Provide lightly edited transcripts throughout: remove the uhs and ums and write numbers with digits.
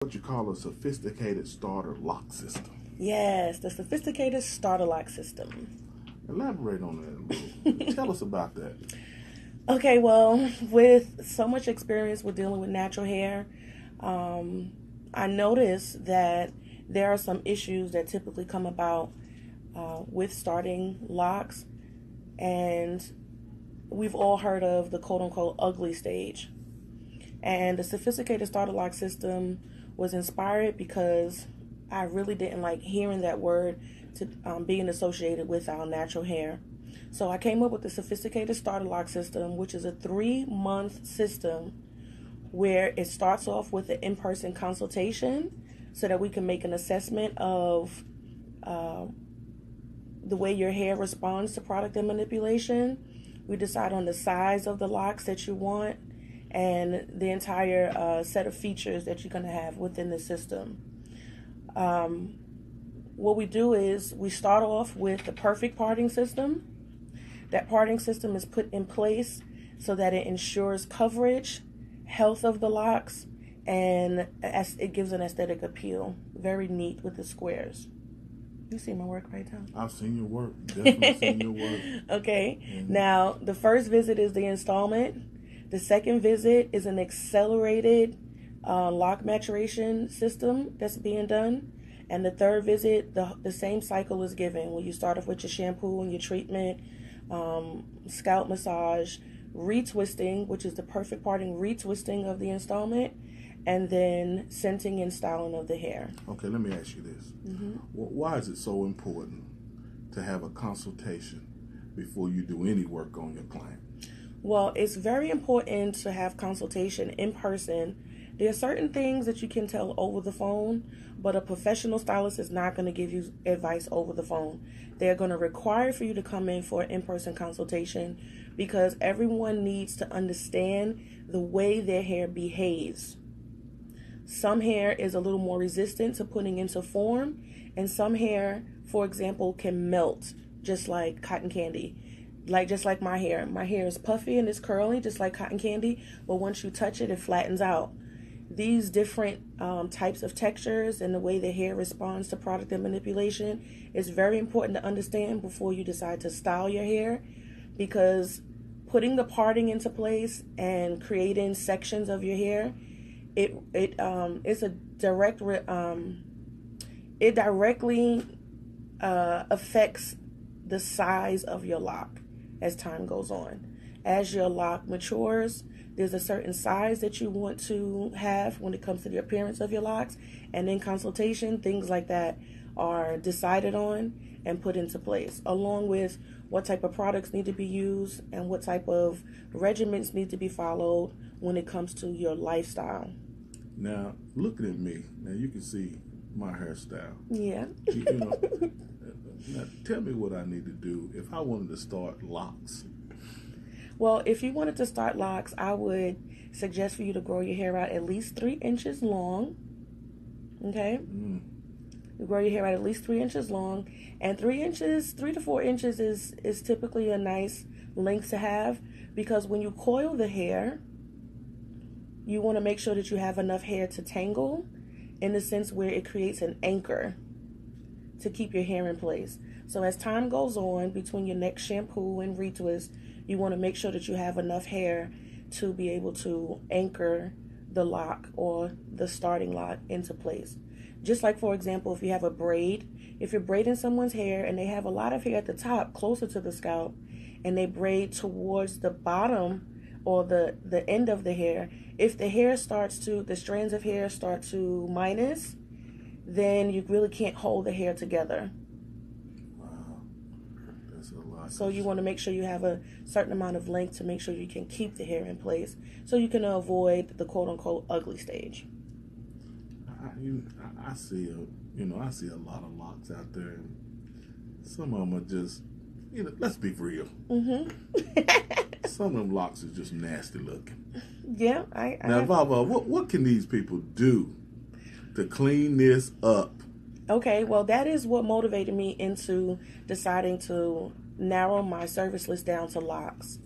What you call a sophisticated starter lock system. Yes, the sophisticated starter lock system. Elaborate on that a little. Tell us about that. Okay, well, with so much experience with dealing with natural hair, I noticed that there are some issues that typically come about with starting locks, and we've all heard of the quote-unquote ugly stage. And the sophisticated starter lock system was inspired because I really didn't like hearing that word to being associated with our natural hair. So I came up with the sophisticated starter lock system, which is a 3-month system where it starts off with an in-person consultation so that we can make an assessment of the way your hair responds to product and manipulation. We decide on the size of the locks that you want and the entire set of features that you're going to have within the system. What we do is we start off with the perfect parting system. That parting system is put in place so that it ensures coverage, health of the locks, and it gives an aesthetic appeal. Very neat with the squares. You see my work right now? I've seen your work. Definitely seen your work. Okay. Now, the first visit is the installment. The second visit is an accelerated lock maturation system that's being done. And the third visit, the same cycle is given when you start off with your shampoo and your treatment, scalp massage, retwisting, which is the perfect parting retwisting of the installment, and then scenting and styling of the hair. Okay, let me ask you this. Why is it so important to have a consultation before you do any work on your client? Well, it's very important to have consultation in person. There are certain things that you can tell over the phone, but a professional stylist is not going to give you advice over the phone. They're going to require for you to come in for an in-person consultation because everyone needs to understand the way their hair behaves. Some hair is a little more resistant to putting into form, and some hair, for example, can melt just like cotton candy. Just like my hair. My hair is puffy and it's curly, just like cotton candy, but once you touch it, it flattens out. These different types of textures and the way the hair responds to product and manipulation is very important to understand before you decide to style your hair, because putting the parting into place and creating sections of your hair, it's a direct it directly affects the size of your lock as time goes on. As your lock matures, there's a certain size that you want to have when it comes to the appearance of your locks, and in consultation, things like that are decided on and put into place, along with what type of products need to be used and what type of regimens need to be followed when it comes to your lifestyle. Now, looking at me, now you can see my hairstyle. Yeah. Now, tell me what I need to do if I wanted to start locks. Well, if you wanted to start locks, I would suggest for you to grow your hair out at least 3 inches long. Okay? You grow your hair out at least 3 inches long. And 3 to 4 inches is typically a nice length to have, because when you coil the hair, you want to make sure that you have enough hair to tangle in the sense where it creates an anchor to keep your hair in place. So as time goes on, between your next shampoo and retwist, you want to make sure that you have enough hair to be able to anchor the lock or the starting lock into place. Just like, for example, if you have a braid, if you're braiding someone's hair and they have a lot of hair at the top closer to the scalp and they braid towards the bottom or the end of the hair, if the strands of hair start to minus, then you really can't hold the hair together. Wow, that's a lot. So you want to make sure you have a certain amount of length to make sure you can keep the hair in place, so you can avoid the quote-unquote ugly stage. I see a lot of locks out there, and some of them are just, let's be real. Some of them locks are just nasty looking. Yeah, Now, VahVah, what can these people do to clean this up? Okay, well, that is what motivated me into deciding to narrow my service list down to locks.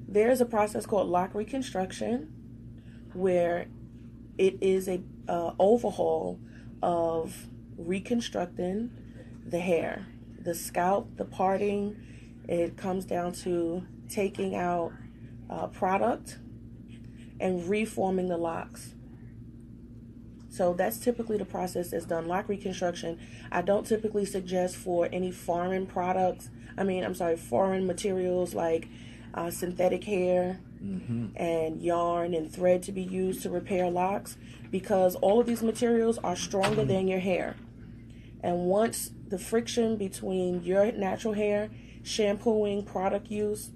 There's a process called lock reconstruction, where it is a overhaul of reconstructing the hair, the scalp, the parting. It comes down to taking out product and reforming the locks. So that's typically the process that's done. Lock reconstruction, I don't typically suggest for any foreign products. Foreign materials like synthetic hair and yarn and thread to be used to repair locks, because all of these materials are stronger than your hair. And once the friction between your natural hair, shampooing, product use,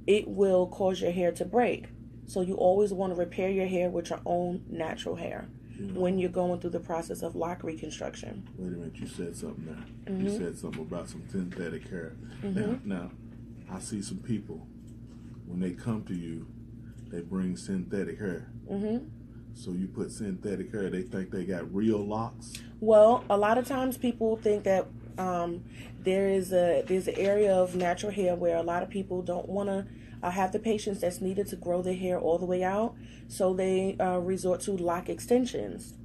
it will cause your hair to break. So you always want to repair your hair with your own natural hair when you're going through the process of lock reconstruction. Wait a minute, you said something there. You said something about some synthetic hair. Now, I see some people, when they come to you, they bring synthetic hair. So you put synthetic hair, they think they got real locks? Well, a lot of times people think that there's an area of natural hair where a lot of people don't want to have the patience that's needed to grow their hair all the way out, so they resort to lock extensions.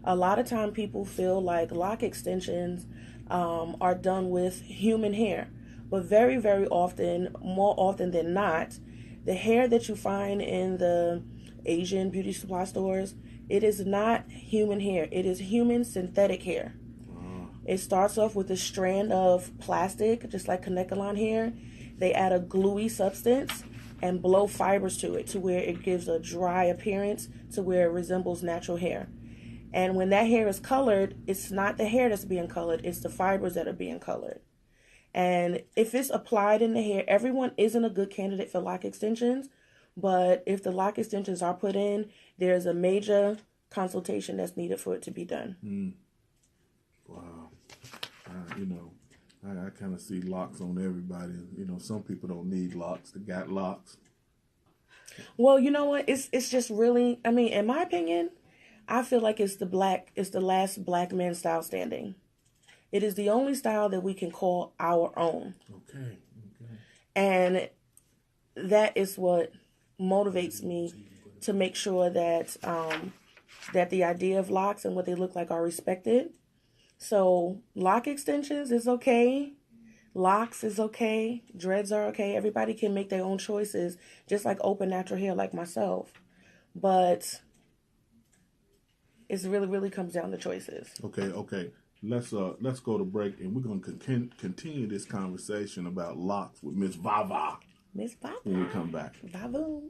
A lot of time people feel like lock extensions are done with human hair, but very, very often, more often than not, the hair that you find in the Asian beauty supply stores, it is not human hair. It is human synthetic hair. It starts off with a strand of plastic, just like Kanekalon hair. They add a gluey substance and blow fibers to it to where it gives a dry appearance, to where it resembles natural hair. And when that hair is colored, it's not the hair that's being colored, it's the fibers that are being colored. And if it's applied in the hair, everyone isn't a good candidate for lock extensions, but if the lock extensions are put in, there's a major consultation that's needed for it to be done. Wow. I kind of see locks on everybody. Some people don't need locks. They got locks. Well, you know what? It's just really, in my opinion, I feel like it's the last black man style standing. It is the only style that we can call our own. Okay. And that is what motivates me to make sure that that the idea of locks and what they look like are respected. So lock extensions is okay. Locks is okay. Dreads are okay. Everybody can make their own choices, just like open natural hair like myself. But it really, really comes down to choices. Okay. Let's go to break, and we're going to continue this conversation about locks with Ms.VahVah. Ms.VahVah. When we come back. VahVah.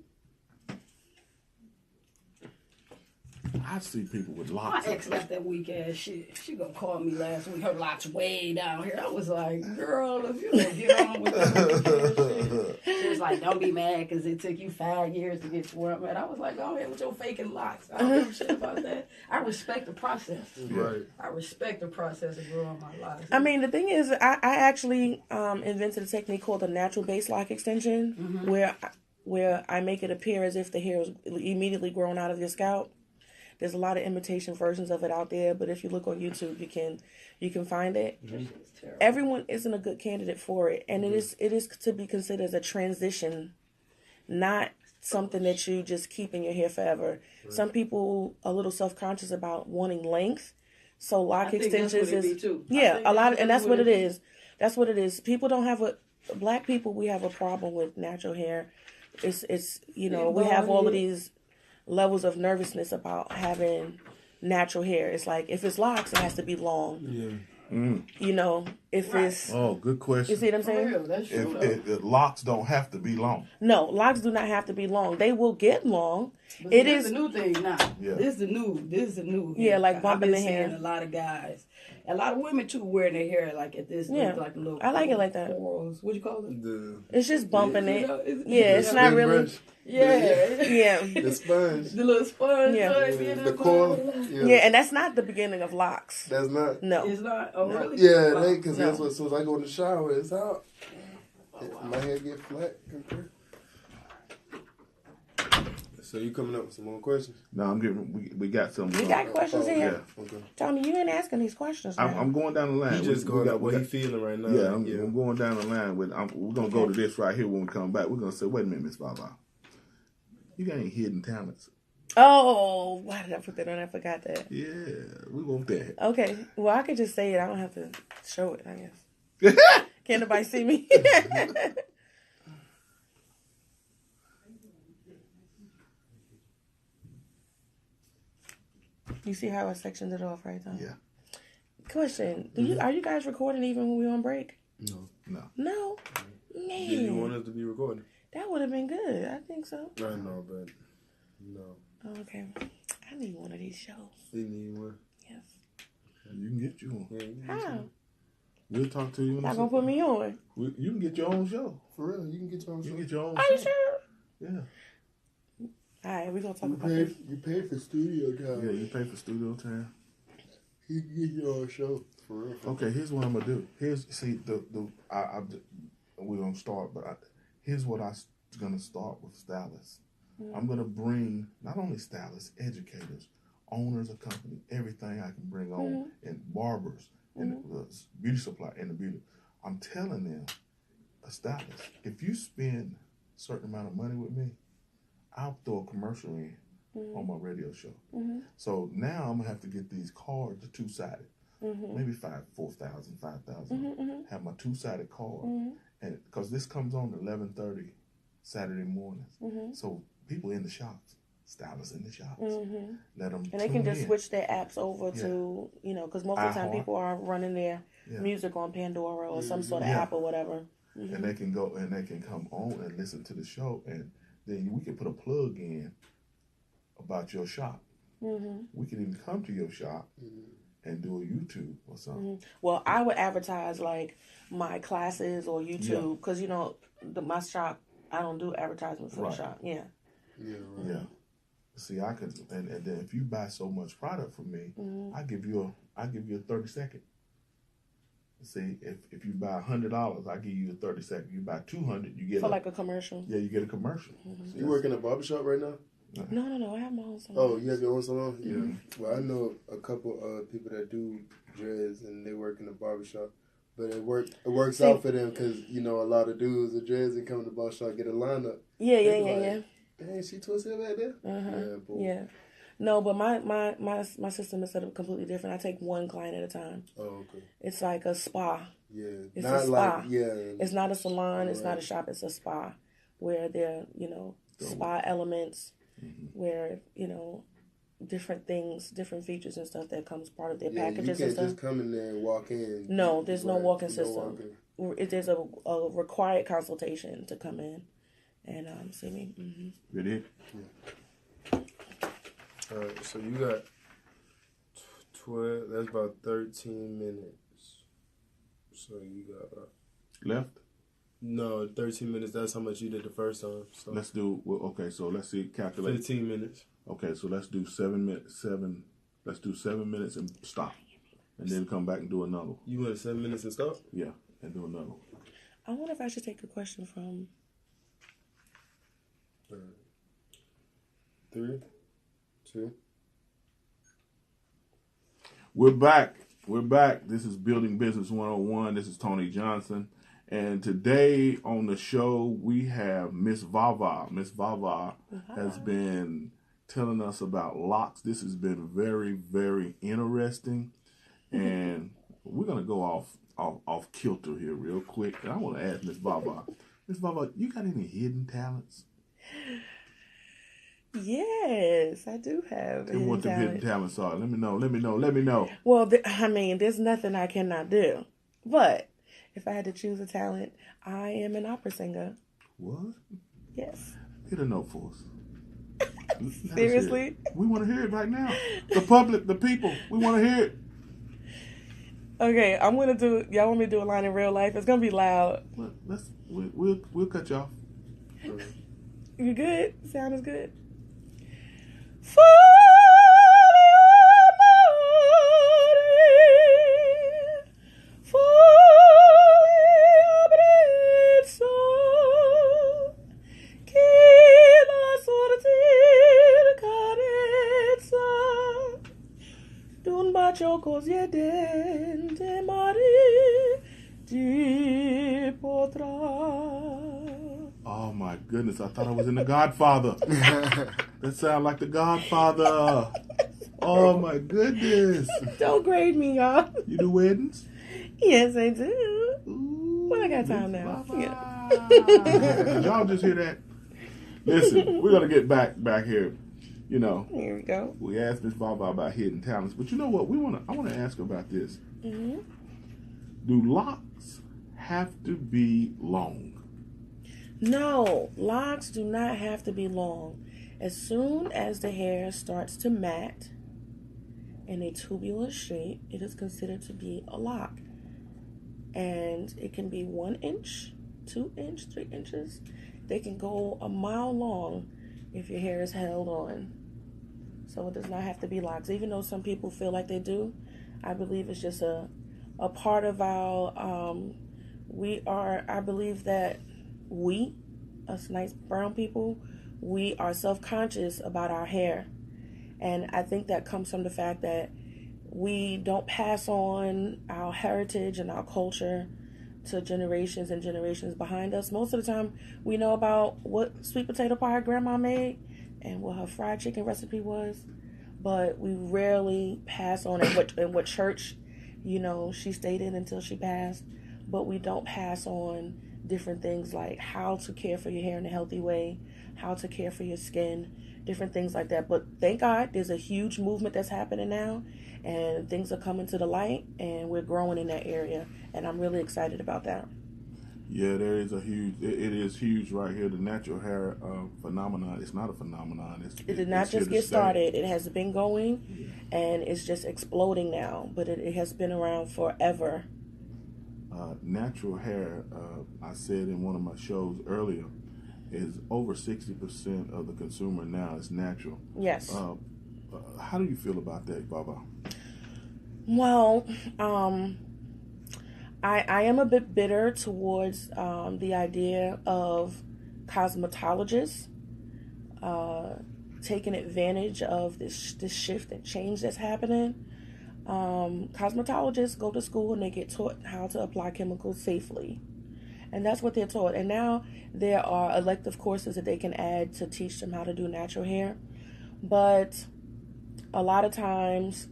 I see people with locks. My ex got that weak ass shit. She gonna call me last week. Her locks way down here. I was like, girl, if you don't get on with that shit. She was like, don't be mad because it took you 5 years to get to where I'm at. I was like, go ahead with your faking locks. I don't give a shit about that. I respect the process. Right. I respect the process of growing my locks. The thing is, I actually invented a technique called the natural base lock extension, where I make it appear as if the hair is immediately grown out of your scalp. There's a lot of imitation versions of it out there, but if you look on YouTube, you can find it. Everyone isn't a good candidate for it, and it is to be considered as a transition, not something that you just keep in your hair forever. Right. Some people are a little self-conscious about wanting length, so lock extensions is a lot, and that's what it is. That's what it is. People don't have black people. We have a problem with natural hair. It's we have all of these levels of nervousness about having natural hair. It's like, if it's locks, it has to be long. Yeah. If it's... Oh, good question. You see what I'm saying? That's true, if locks don't have to be long. No, locks do not have to be long. They will get long. But it is the new thing now. Yeah. This is the new. Yeah, like bumping the hair. A lot of guys. A lot of women, too, wearing their hair like at this. Yeah. Like a little... I like it like that. What you call it? It's just bumping it. It's not really... Yeah. The sponge. The little sponge. Yeah. The coil. Yeah, and that's not the beginning of locks. That's not? No. It's not? Oh, really? Yeah, because that's what, as soon as I go in the shower, it's out. My hair get flat. So you coming up with some more questions? No, I'm getting. We got some. We got questions here. Yeah. Okay. Tommy, you ain't asking these questions. I'm going down the line. You just going up what he feeling right now. Yeah, I'm going down the line with. We're gonna go to this right here when we come back. We're gonna say, wait a minute, Ms.VahVah, you got any hidden talents? Oh, why did I put that on? I forgot that. Yeah, we want that. Okay, well, I could just say it. I don't have to show it, I guess. Can't nobody see me? You see how I sectioned it off right now? Yeah. Question: Are you guys recording even when we're on break? No. No. Man, Did you want us to be recording? that would have been good. I think so. I know, but no. Oh, okay, I need one of these shows. You need one. Yes. You can get you one. Yeah, you need How? some. We'll talk to you. Not gonna put me on. You can get your own show. For real, you can get your own You show. can get your own Are show. you sure? Yeah. All right, we're gonna talk You about pay, this. you pay for studio time. Yeah, you pay for studio time. You can get your own show. For real. Okay, here's what I'm gonna do. We're gonna start, but here's what I'm gonna start with stylists. I'm gonna bring not only stylists, educators, owners of company, everything I can bring on, and barbers, and the beauty supply, and the beauty. I'm telling them, a stylist, if you spend a certain amount of money with me, I'll throw a commercial in on my radio show. So now I'm gonna have to get these cards, the two-sided, maybe 4,000, 5,000. Have my two-sided card, and because this comes on at 11:30 Saturday mornings, so people in the shops, stylists in the shops, let them. And they can just switch their apps over to, because most of the time people are running their music on Pandora or some sort of app or whatever. And they can go and they can come on and listen to the show, and then we can put a plug in about your shop. We can even come to your shop and do a YouTube or something. Well, I would advertise like my classes or YouTube because my shop, I don't do advertisements for the shop. Yeah. See, I could, and then if you buy so much product from me, I give you a 30-second. See, if you buy $100, I give you a 30-second. You buy 200, you get like a commercial. Yeah, you get a commercial. So you work in a barbershop right now? No, I have my own salon. Oh, you have your own salon? Yeah. Well, I know a couple of people that do dreads and they work in a barbershop. But it works out for them because, a lot of dudes with dreads and come to the barbershop get a lineup. Yeah. Dang, she twisted back there? Yeah. No, but my system is set up completely different. I take one client at a time. Oh, okay. It's like a spa. Yeah. It's a spa. It's It's not a salon. It's not a shop. It's a spa where there, spa elements where, different things, different features and stuff that comes part of their packages and stuff. You can't just come in there and walk in. No, there's no walk-in system. There's a required consultation to come in and see me. Ready? Yeah. All right, so you got 12. That's about 13 minutes. So you got left. No, 13 minutes. That's how much you did the first time. So let's do. Okay, so let's see. Calculate. 15 minutes. Okay, so let's do 7 minutes. Let's do 7 minutes and stop, and then come back and do another. You went 7 minutes and stop? Yeah, and do another. I wonder if I should take a question from. 3, 2. We're back. This is Building Business 101. This is Tony Johnson. And today on the show, we have Ms.VahVah. Ms.VahVah has been telling us about locks. This has been very, very interesting. And we're going to go off kilter here real quick. And I want to ask Ms.VahVah. Ms.VahVah, you got any hidden talents? Yes, I do have. And what the hidden talents are? Let me know. Well, there's nothing I cannot do. But if I had to choose a talent, I am an opera singer. What? Yes. Hit a note for us. Seriously? We want to hear it right now. The public, the people, we want to hear it. Okay, y'all want me to do a line in real life? It's going to be loud. We'll cut you off. You good? Sound is good? Oh my goodness, I thought I was in The Godfather. That sounds like The Godfather. Oh my goodness. Don't grade me, y'all. You do weddings? Yes, I do. Ooh, Well, I got time now. Ms.VahVah. Did y'all just hear that? Listen, we're gonna get back here. You know, here we go. we asked Ms.VahVah about hidden talents, but you know what? I want to ask her about this. Mm-hmm. Do locks have to be long? No, locks do not have to be long. As soon as the hair starts to mat in a tubular shape, it is considered to be a lock. And it can be 1 inch, 2 inch, 3 inches. They can go a mile long if your hair is held on. So it does not have to be locks. Even though some people feel like they do, I believe it's just a part of our, I believe that us nice brown people, we are self-conscious about our hair. And I think that comes from the fact that we don't pass on our heritage and our culture to generations and generations behind us. Most of the time, we know about what sweet potato pie grandma made and what her fried chicken recipe was, but we rarely pass on what church, she stayed in until she passed. But we don't pass on different things like how to care for your hair in a healthy way, how to care for your skin, different things like that. But thank God there's a huge movement that's happening now, and things are coming to the light, and we're growing in that area, and I'm really excited about that. Yeah, there is it is huge right here. The natural hair phenomenon. It's not a phenomenon. It did not just get started. It has been going, and it's just exploding now, but it has been around forever. Natural hair, I said in one of my shows earlier, is over 60% of the consumer now is natural. Yes. How do you feel about that, VahVah? Well, I am a bit bitter towards the idea of cosmetologists taking advantage of this shift and change that's happening. Cosmetologists go to school and they get taught how to apply chemicals safely. And that's what they're taught. And now there are elective courses that they can add to teach them how to do natural hair. But a lot of times,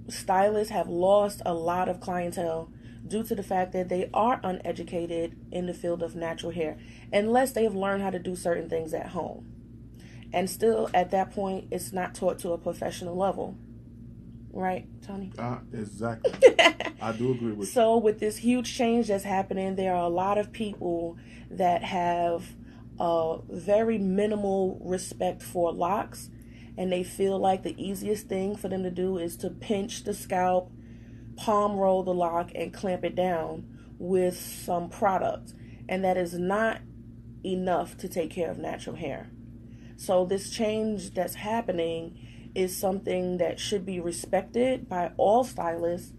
stylists have lost a lot of clientele due to the fact that they are uneducated in the field of natural hair, unless they have learned how to do certain things at home. And still, at that point, it's not taught to a professional level. Right, Tony? Exactly. I do agree with you. So with this huge change that's happening, there are a lot of people that have a very minimal respect for locks, and they feel like the easiest thing for them to do is to pinch the scalp, palm roll the lock, and clamp it down with some product. And that is not enough to take care of natural hair. So this change that's happening is something that should be respected by all stylists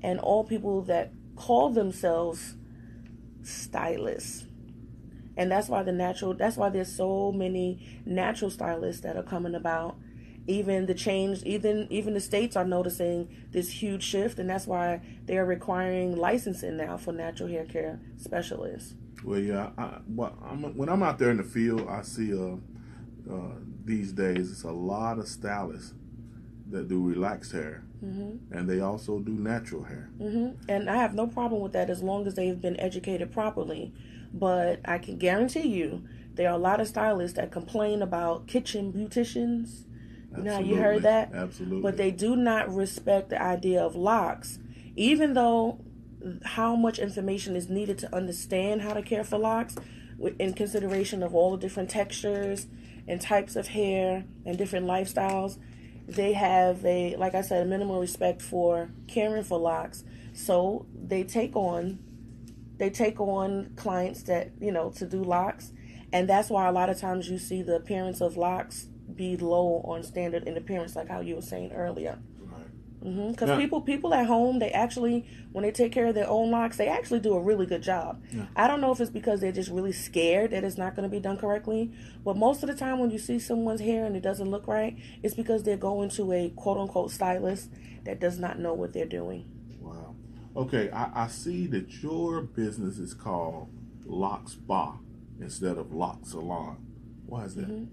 and all people that call themselves stylists. And that's why there's so many natural stylists that are coming about. Even the change, even the states are noticing this huge shift, and that's why they are requiring licensing now for natural hair care specialists. Well, yeah, when I'm out there in the field, I see these days it's a lot of stylists that do relaxed hair, and they also do natural hair. And I have no problem with that as long as they've been educated properly. But I can guarantee you there are a lot of stylists that complain about kitchen beauticians. You know how you heard that? Absolutely. But they do not respect the idea of locks, even though how much information is needed to understand how to care for locks in consideration of all the different textures and types of hair and different lifestyles. They have like I said, a minimal respect for caring for locks. So they take on clients that, to do locks. And that's why a lot of times you see the appearance of locks be low on standard in appearance, like how you were saying earlier. Because people at home, they actually, when they take care of their own locks, they actually do a really good job. Yeah. I don't know if it's because they're just really scared that it's not going to be done correctly, but most of the time when you see someone's hair and it doesn't look right, it's because they're going to a quote-unquote stylist that does not know what they're doing. Wow. Okay, I see that your business is called Lock Spa instead of Lock Salon. Why is that?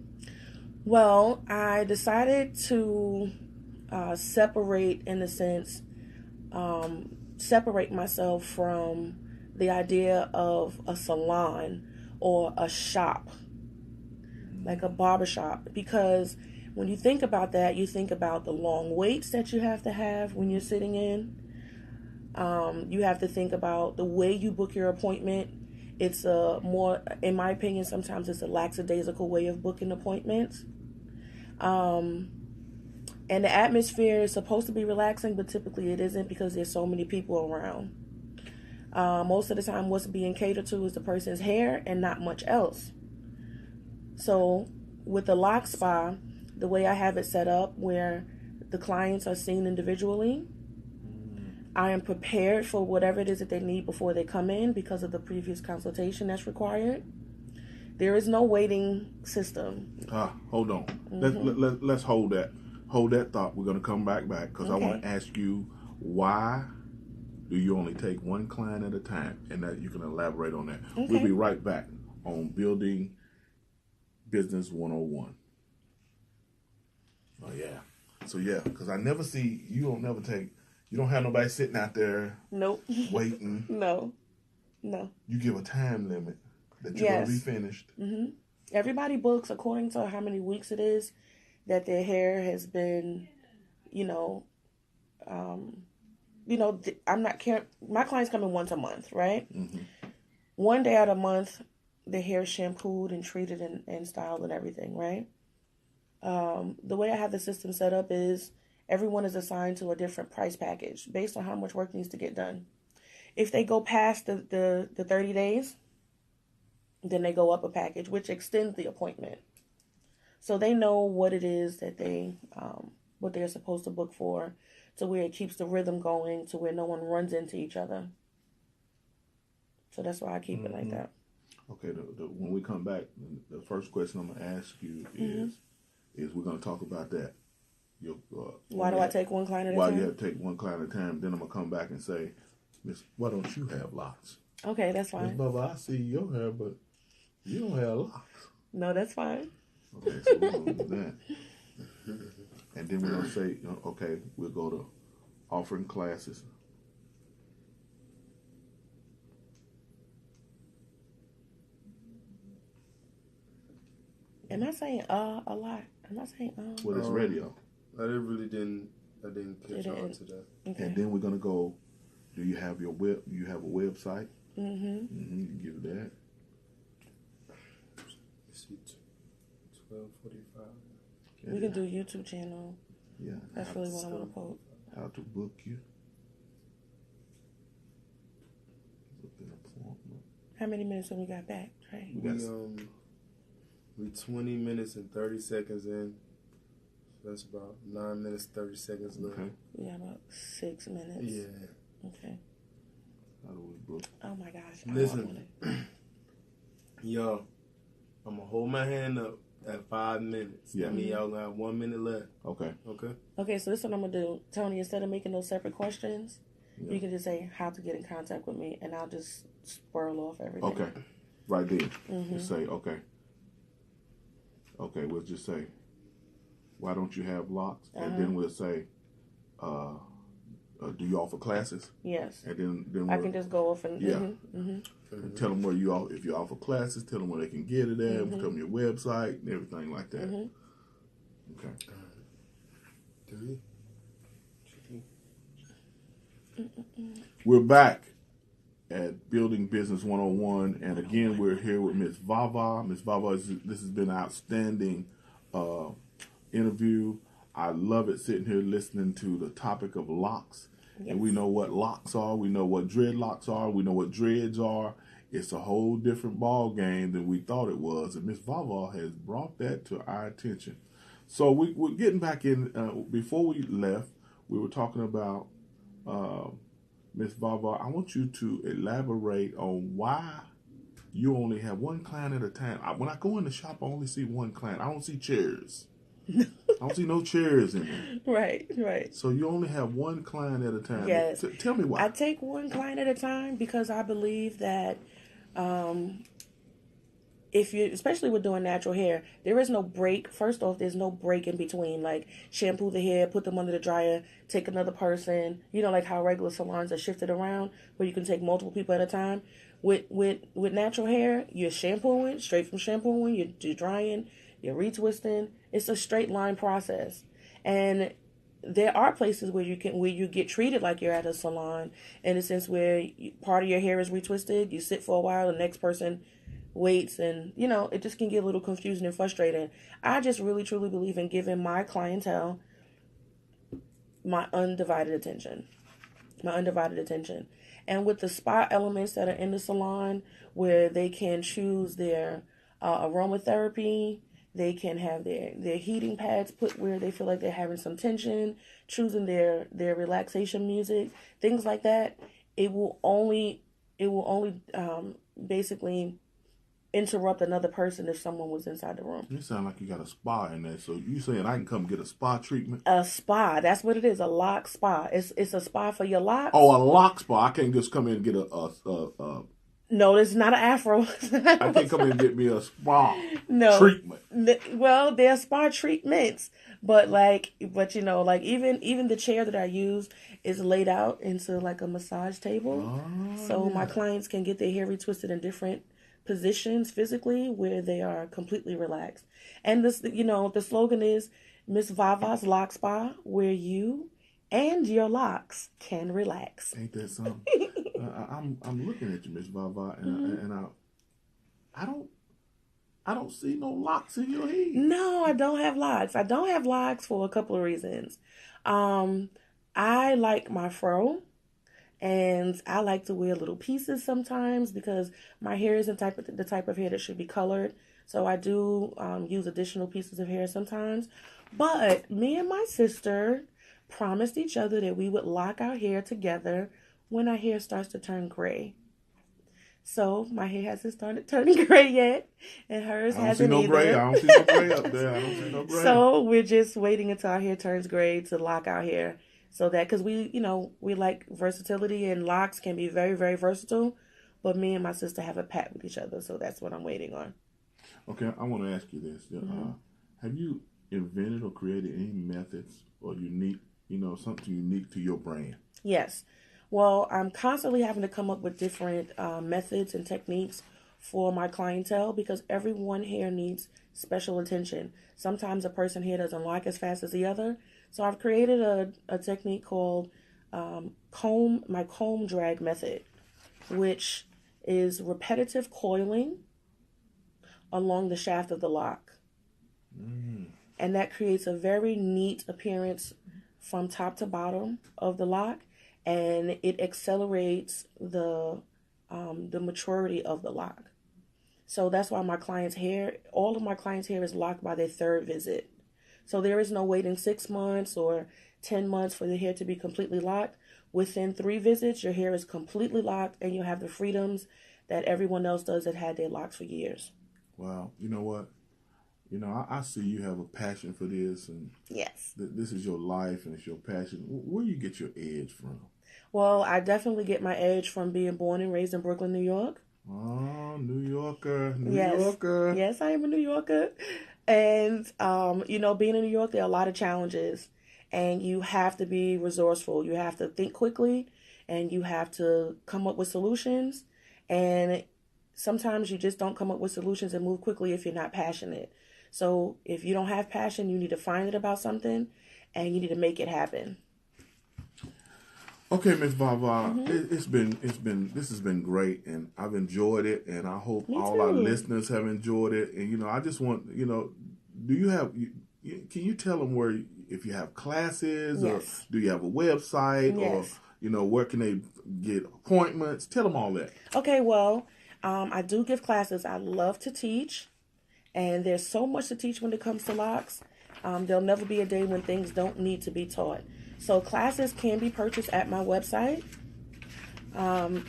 Well, I decided to separate, in a sense, separate myself from the idea of a salon or a shop, like a barbershop, because when you think about that, you think about the long waits that you have to have when you're sitting in. You have to think about the way you book your appointment. It's a more, in my opinion, sometimes it's a lackadaisical way of booking appointments. And the atmosphere is supposed to be relaxing, but typically it isn't because there's so many people around. Most of the time, what's being catered to is the person's hair and not much else. So with the lock spa, the way I have it set up, where the clients are seen individually, I am prepared for whatever it is that they need before they come in because of the previous consultation that's required. There is no waiting system. Hold on. Let's hold that. Hold that thought. We're going to come back because I want to ask you, why do you only take one client at a time? And that you can elaborate on that. Okay. We'll be right back on Building Business 101. Oh, yeah. So, yeah, because I never see, you don't have nobody sitting out there Nope. waiting. No. You give a time limit that you're going to be finished. Everybody books according to how many weeks it is that their hair has been, I'm not caring. My clients come in once a month, right? One day out of the month, the hair is shampooed and treated and styled and everything, right? The way I have the system set up is everyone is assigned to a different price package based on how much work needs to get done. If they go past the 30 days, then they go up a package, which extends the appointment. So they know what it is that what they're supposed to book for, to where it keeps the rhythm going, to where no one runs into each other. So that's why I keep it like that. Okay, when we come back, the first question I'm going to ask you is we're going to talk about that. Why do I take one client at a time? Why you have to take one client at a time. Then I'm going to come back and say, Miss, why don't you have locks? Okay, that's fine. Ms.VahVah, I see your hair, but you don't have locks. No, that's fine. Okay, so we're going to do that. And then we're going to say, okay, we'll go to offering classes. Am I saying a lot? Am I saying Well, it's radio. I didn't catch on to that. Okay. And then we're going to go, do you have your you have a website? You can give it that. Let's see, 12:45. We can do YouTube channel. Yeah. That's really what I want to post. How to book you. Book an appointment. How many minutes have we got back, Trey? We 20 minutes and 30 seconds in. So that's about 9 minutes, 30 seconds left. Okay. We got about 6 minutes. Yeah. Okay. How do we book? Oh my gosh. Listen, yo, I'm going to hold my hand up at 5 minutes. Yeah. I mean, y'all got 1 minute left. Okay. Okay, so this is what I'm going to do. Tony, instead of making those separate questions, you can just say how to get in contact with me, and I'll just swirl off everything. Okay. Right there. Just say, okay. Okay, we'll just say, why don't you have locks? And then we'll say, do you offer classes? Yes. And then I can just go off and... And tell them where if you offer classes, tell them where they can get it at, tell them your website, and everything like that. Okay. 3. We're back at Building Business 101, and again, we're here with Ms.VahVah. Ms.VahVah, this has been an outstanding interview. I love it sitting here listening to the topic of locks. Yes. And we know what locks are. We know what dreadlocks are. We know what dreads are. It's a whole different ball game than we thought it was. And Ms.VahVah has brought that to our attention. So we're getting back in. Before we left, we were talking about Ms.VahVah. I want you to elaborate on why you only have one client at a time. When I go in the shop, I only see one client. I don't see chairs. I don't see no chairs in there. Right. So you only have one client at a time. Yes. Tell me why. I take one client at a time because I believe that if you, especially with doing natural hair, there is no break. First off, there's no break in between. Like, shampoo the hair, put them under the dryer, take another person. You know, like how regular salons are shifted around, where you can take multiple people at a time. With natural hair, you're shampooing straight from shampooing. You're drying, you're retwisting. It's a straight line process, and there are places where you get treated like you're at a salon, in a sense where part of your hair is retwisted. You sit for a while, the next person waits, and it just can get a little confusing and frustrating. I just really truly believe in giving my clientele my undivided attention. And with the spa elements that are in the salon, where they can choose their aromatherapy, they can have their heating pads put where they feel like they're having some tension, choosing their relaxation music, things like that. It will only basically interrupt another person if someone was inside the room. You sound like you got a spa in there. So you saying I can come get a spa treatment? A spa, that's what it is, a lock spa. It's a spa for your locks. Oh, a lock spa. I can't just come in and get No, it's not an afro. I can't come in and get me a spa treatment. Well, there's spa treatments, but even the chair that I use is laid out into like a massage table, so my clients can get their hair retwisted in different positions physically where they are completely relaxed. And this, the slogan is Ms.VahVah's Lock Spa, where you and your locks can relax. Ain't that something? I'm looking at you, Ms.VahVah, and I don't see no locks in your head. No, I don't have locks. I don't have locks for a couple of reasons. I like my fro, and I like to wear little pieces sometimes because my hair isn't the type of hair that should be colored. So I do use additional pieces of hair sometimes. But me and my sister promised each other that we would lock our hair together when our hair starts to turn gray. So my hair hasn't started turning gray yet, and hers hasn't either. I don't see no gray up there. I don't see no gray. So we're just waiting until our hair turns gray to lock our hair. So that, because we like versatility, and locks can be very, very versatile. But me and my sister have a pact with each other, so that's what I'm waiting on. Okay, I want to ask you this. Have you invented or created any methods or unique, something unique to your brand? Yes. Well, I'm constantly having to come up with different methods and techniques for my clientele, because everyone here needs special attention. Sometimes a person here doesn't lock as fast as the other. So I've created a technique called my comb drag method, which is repetitive coiling along the shaft of the lock. And that creates a very neat appearance from top to bottom of the lock, and it accelerates the maturity of the lock. So that's why all of my clients' hair is locked by their third visit. So there is no waiting 6 months or 10 months for the hair to be completely locked. Within 3 visits, your hair is completely locked, and you have the freedoms that everyone else does that had their locks for years. Wow. You know what? I see you have a passion for this, and yes, this is your life and it's your passion. Where do you get your edge from? Well, I definitely get my edge from being born and raised in Brooklyn, New York. Oh, New Yorker. Yes, I am a New Yorker. And, being in New York, there are a lot of challenges, and you have to be resourceful. You have to think quickly, and you have to come up with solutions. And sometimes you just don't come up with solutions and move quickly if you're not passionate. So if you don't have passion, you need to find it about something, and you need to make it happen. Okay, Ms.VahVah, this has been great, and I've enjoyed it, and I hope all our listeners have enjoyed it. And I just want do you have? Can you tell them where, if you have classes, or do you have a website, or where can they get appointments? Tell them all that. Okay, well, I do give classes. I love to teach, and there's so much to teach when it comes to locks. There'll never be a day when things don't need to be taught. So classes can be purchased at my website.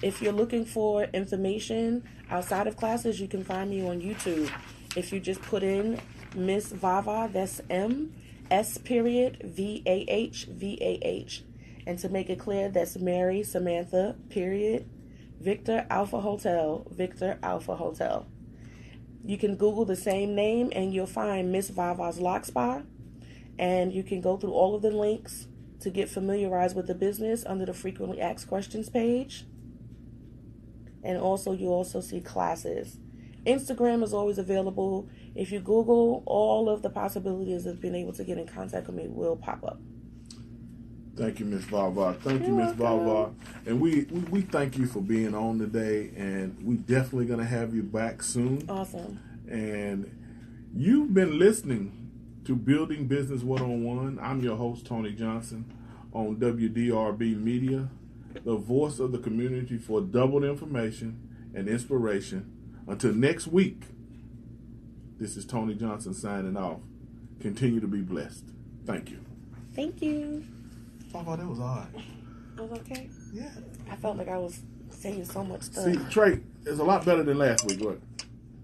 If you're looking for information outside of classes, you can find me on YouTube. If you just put in Ms.VahVah, that's M.S.VahVah. And to make it clear, that's Mary Samantha, Victor Alpha Hotel, Victor Alpha Hotel. You can Google the same name and you'll find Ms.VahVah's Lock Spa. And you can go through all of the links to get familiarized with the business under the frequently asked questions page. And also, you also see classes. Instagram is always available. If you Google, all of the possibilities of being able to get in contact with me will pop up. Thank you, Ms.VahVah. Thank you, Ms.VahVah. And we thank you for being on today, and we definitely going to have you back soon. Awesome. And you've been listening to Building Business One-on-One. I'm your host, Tony Johnson, on WDRB Media, the voice of the community for doubled information and inspiration. Until next week, this is Tony Johnson signing off. Continue to be blessed. Thank you. Thank you. VahVah, that was odd. Was okay? Yeah. I felt like I was saying so much stuff. See, Trey, it's a lot better than last week. Go ahead.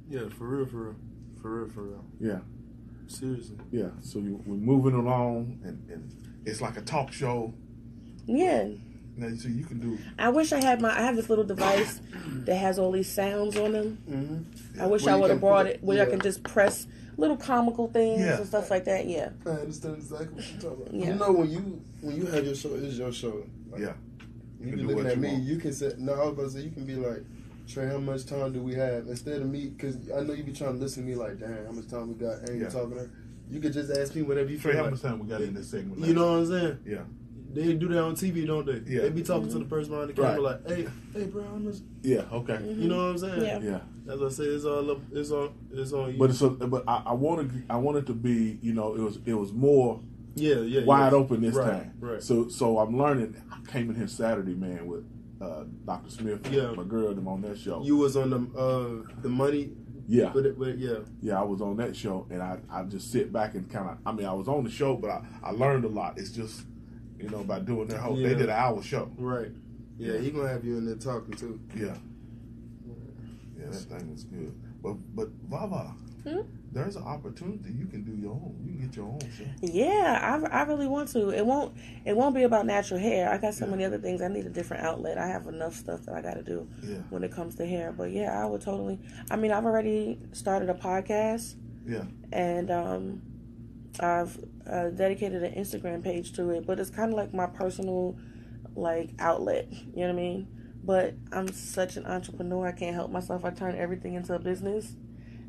Yeah, for real. Yeah. Seriously. Yeah. So we're moving along, and it's like a talk show. Yeah. Now, so you can do. I wish I have this little device that has all these sounds on them. Mm-hmm. I wish I would have brought it where I can just press little comical things and stuff like that. Yeah. I understand exactly what you're talking about. Yeah. You know, when you have your show, it's your show. Like, Yeah. You can be do looking what at you me. want. You can say, no, I was about to say, you can be like, Trey, how much time do we have? Instead of me, because I know you be trying to listen to me like, damn, how much time we got? Ain't you talking to her? You could just ask me whatever you Trey, feel how like. much time we got in this segment? You know what I'm saying? Yeah. They do that on TV, don't they? Yeah. They be talking to the person behind the camera Right. like, hey, bro, how much? Yeah. Okay. You know what I'm saying? Yeah. Yeah. As I say, it's all up, it's on you. But I wanted to be, it was more yeah, wide open this right, time. Right. So I'm learning. I came in here Saturday, man, with Dr. Smith, Yeah. my girl, them on that show. You was on the money. Yeah. But yeah. Yeah, I was on that show, and I just sit back and kind of. I mean, I was on the show, but I learned a lot. It's just, by doing their whole. Yeah. They did an hour show. Right. Yeah, he gonna have you in there talking too. Yeah. Yeah, that thing was good. But VahVah, there's an opportunity. You can do your own. You can get your own show. Yeah, I really want to. It won't be about natural hair. I got so many other things. I need a different outlet. I have enough stuff that I got to do when it comes to hair. But yeah, I would totally. I mean, I've already started a podcast. Yeah. And I've dedicated an Instagram page to it. But it's kind of like my personal, outlet. You know what I mean? But I'm such an entrepreneur. I can't help myself. I turn everything into a business.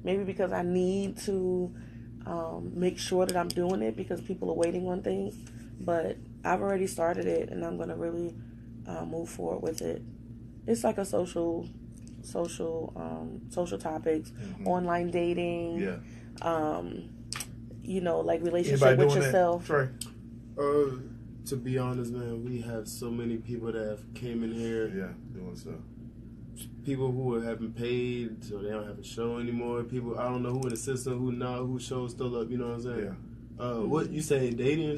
Maybe because I need to make sure that I'm doing it because people are waiting on things. But I've already started it, and I'm going to really move forward with it. It's like a social topics, online dating. Yeah. Like relationship with yourself. Trey. To be honest, man, we have so many people that have came in here. Yeah, doing stuff. People who haven't paid, so they don't have a show anymore. People, I don't know who in the system, who not, who shows still up. You know what I'm saying? Yeah. What you saying? Dating?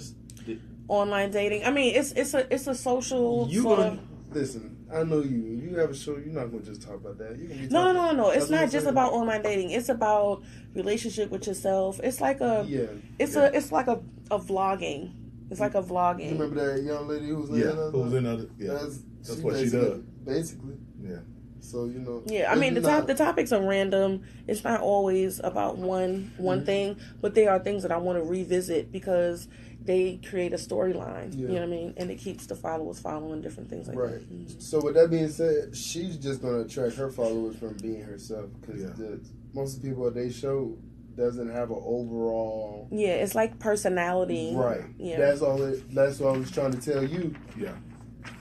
Online dating. I mean, it's a social. Listen. I know you. You have a show. You're not gonna just talk about that. You can be No. It's not just about online dating. It's about relationship with yourself. It's like it's like a vlogging. It's like a vlogging. You remember that young lady who was in other? Yeah, that's what she does. Basically. Yeah. So Yeah, I mean the topics are random. It's not always about one thing, but they are things that I want to revisit because they create a storyline. Yeah. You know what I mean, and it keeps the followers following different things like that. Right. So with that being said, she's just gonna attract her followers from being herself because most of the people at they show doesn't have an overall. Yeah, it's like personality. Right. Yeah. That's all. That's what I was trying to tell you. Yeah.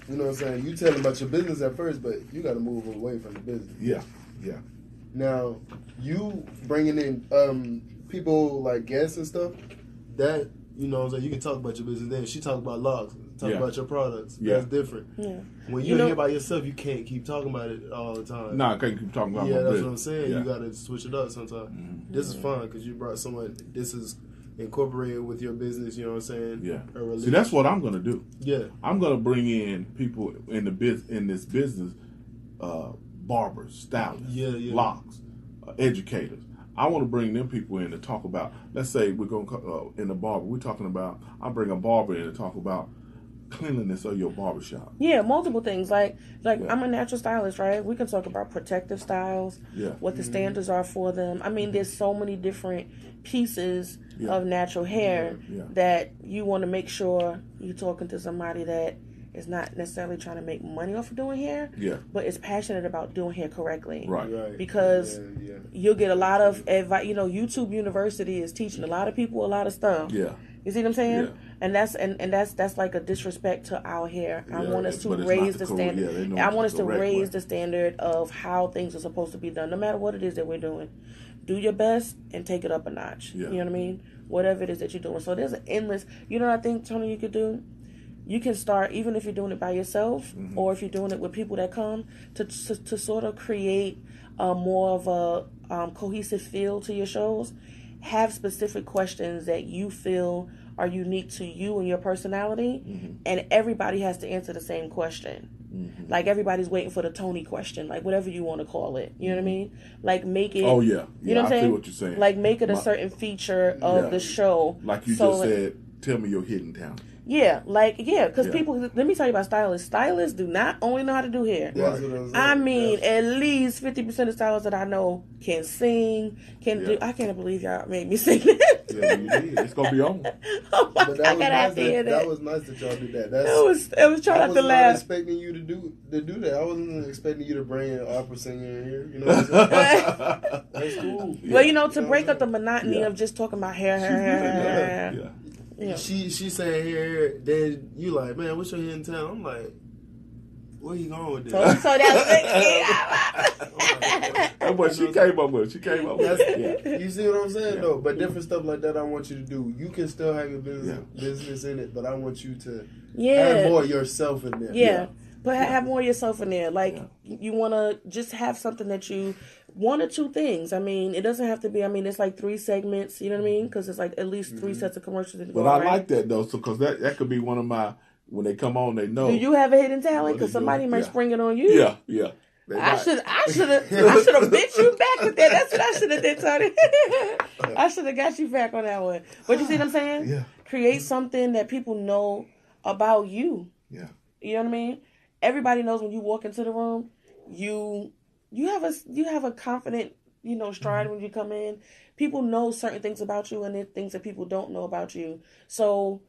You know what I'm saying? You tell them about your business at first, but you got to move away from the business. Yeah. Yeah. Now, you bringing in people like guests and stuff, that, you know what I'm saying, you can talk about your business then. She talk about locks, talk about your products. Yeah. That's different. Yeah. When you're here by yourself, you can't keep talking about it all the time. No, I can't keep talking about my that's business. what I'm saying. Yeah. You got to switch it up sometimes. Mm-hmm. This is fun because you brought someone, this is incorporated with your business, you know what I'm saying? Yeah. See, that's what I'm going to do. Yeah. I'm going to bring in people in this business, barbers, stylists, locks, educators. I want to bring them people in to talk about, let's say we're going to, in the barber, we're talking about, I bring a barber in to talk about cleanliness of your barbershop. Yeah, multiple things. Like Yeah. I'm a natural stylist, right? We can talk about protective styles, Yeah. what the standards are for them. I mean, there's so many different pieces Yeah. of natural hair Yeah. that you want to make sure you're talking to somebody that is not necessarily trying to make money off of doing hair, Yeah. but is passionate about doing hair correctly. Right. Right. Because Yeah. you'll get a lot of advice. You know, YouTube University is teaching a lot of people a lot of stuff. Yeah. You see what I'm saying? Yeah. And that's like a disrespect to our hair. I Yeah, want us to but it's raise not the the standard. yeah, they know I it's want us the to correct raise way. the standard of how things are supposed to be done, no matter what it is that we're doing. Do your best and take it up a notch. Yeah. You know what I mean? Whatever it is that you're doing. So there's an endless. You know what I think, Tony, you could do? You can start, even if you're doing it by yourself, or if you're doing it with people that come, to sort of create more of a cohesive feel to your shows. Have specific questions that you feel are unique to you and your personality, and everybody has to answer the same question. Like everybody's waiting for the Tony question, like whatever you want to call it. You know what I mean? Like make it. Oh yeah. You know what I'm I saying? see what you're saying. Like make it a certain feature of Yeah. the show. Like you so just said, tell me your hidden talent. Yeah, because Yeah. people. Let me tell you about stylists. Stylists do not only know how to do hair. That's what I'm saying. I mean, at least 50% of stylists that I know can sing, can do. Yeah. I can't believe y'all made me sing that. Yeah, you did. It's gonna be on. Oh my But God, that I was gotta nice have to hear that that. was nice that y'all did that. It was trying I not was to not laugh. expecting you to do that. I wasn't expecting you to bring an opera singer in here. You know what I'm saying? That's cool. Well, you know, to You know break what up the monotony Yeah. of just talking about hair. Yeah. Yeah. She saying here, then you like, man, what's your hidden talent? I'm like, where you going with So, this? so that's That's what she came up with. She came up with. Yeah. You see what I'm saying Yeah. though? But different stuff like that I want you to do. You can still have your business in it, but I want you to add more yourself in there. Yeah. But have more of yourself in there. Like, Yeah. you want to just have something that you, one or two things. I mean, it doesn't have to be, it's like 3 segments, you know what I mean? Because it's like at least 3 sets of commercials. That go But I around. like that though, so because that could be one of my, when they come on, they know. Do you have a hidden talent? What Because they somebody doing? might Yeah. spring it on you. Yeah, yeah. They I might. should have bit you back with that. That's what I should have did, Tony. I should have got you back on that one. But you see what I'm saying? Yeah. Create something that people know about you. Yeah. You know what I mean? Everybody knows when you walk into the room, you have a confident, stride when you come in. People know certain things about you, and there are things that people don't know about you. So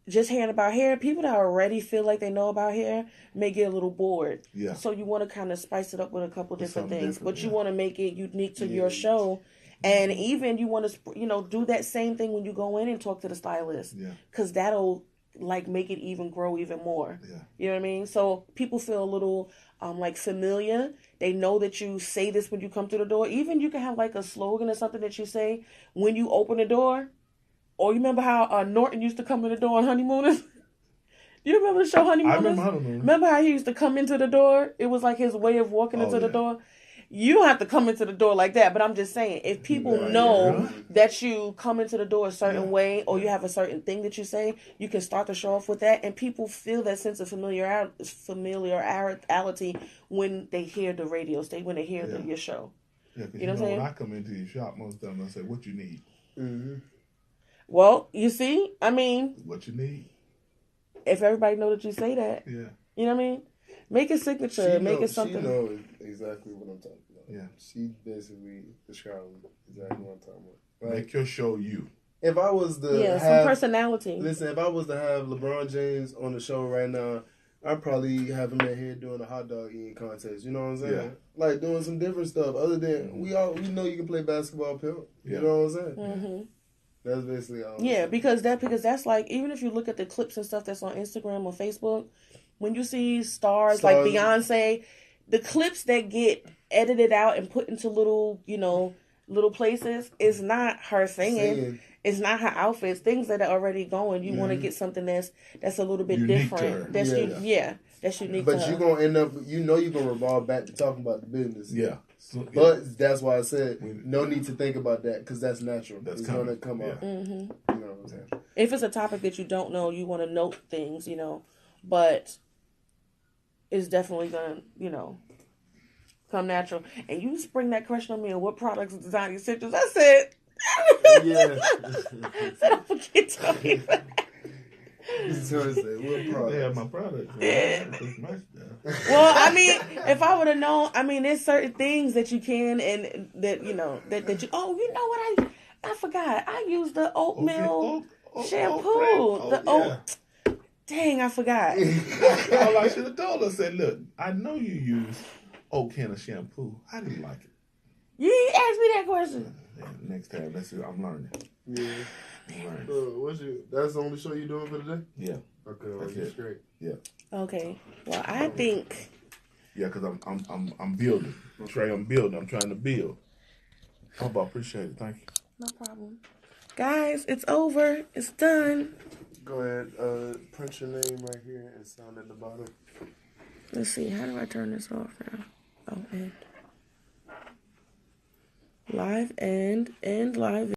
just hearing about hair, people that already feel like they know about hair may get a little bored. Yeah. So you want to kind of spice it up with a couple different something things, different, but you yeah. want to make it unique to your show. And even you want to, do that same thing when you go in and talk to the stylist. Yeah. Because that'll make it even grow even more. Yeah. You know what I mean? So people feel a little familiar. They know that you say this when you come through the door. Even you can have like a slogan or something that you say when you open the door. Or you remember how Norton used to come in the door on Honeymooners? Do you remember the show Honeymooners? I remember Honeymooners. Remember how he used to come into the door? It was like his way of walking into the yeah. door. You don't have to come into the door like that, but I'm just saying, if people know that you come into the door a certain way, or you have a certain thing that you say, you can start the show off with that, and people feel that sense of familiarity when they hear the radio station, when they hear your show. Yeah, because You know what I'm saying? when I come into your shop, most of them I say, "What you need? Mm-hmm. Well, you see, I mean, What you need?" if everybody know that you say that, Yeah, you know what I mean? Make it signature, make it something. She knows exactly what I'm talking about. yeah. She basically described exactly what I'm talking about. Like, Make your show you. if I was to Some personality. listen, if I was to have LeBron James on the show right now, I'd probably have him in here doing a hot dog eating contest. You know what I'm saying? Yeah. Like doing some different stuff. Other than we know you can play basketball, pimp. You Yeah. know what I'm saying? Mm-hmm. That's basically all. Yeah, because that's like, even if you look at the clips and stuff that's on Instagram or Facebook, when you see stars like Beyonce, the clips that get edited out and put into little places is not her singing. It's not her outfits. Things that are already going. You want to get something that's a little bit Unique to her. different. That's that's unique. But to her. you're gonna end up, you're gonna revolve back to talking about the business. Yeah. So, But that's why I said no need to think about that because that's natural. That's it's coming. gonna come out. Mm-hmm. You know what I'm saying? If it's a topic that you don't know, you want to note things, but it's definitely gonna, come natural. And you spring that question on me of what products is designing essentials. I said, Yeah. I said, I forget to tell you. So it's like, what They product? have my product. It's my stuff. Well, I mean, if I would have known, I mean, there's certain things that you can and that you know that you. Oh, you know what? I forgot. I used the oatmeal shampoo. The oat. Dang, I forgot. All I should have told her, said, look, I know you use oat can of shampoo. I didn't like it. You didn't ask me that question. Yeah, next time, let's see. I'm learning. Yeah. I'm learning. That's the only show you doing for today? Yeah. Okay, well, that's great. Yeah. Okay. Well, I think. Yeah, because I'm building. Trey, I'm building. I'm trying to build. Oh, I appreciate it. Thank you. No problem. Guys, it's over. It's done. Go ahead, print your name right here and sound at the bottom. Let's see. How do I turn this off now? Oh, end. Live end. End live.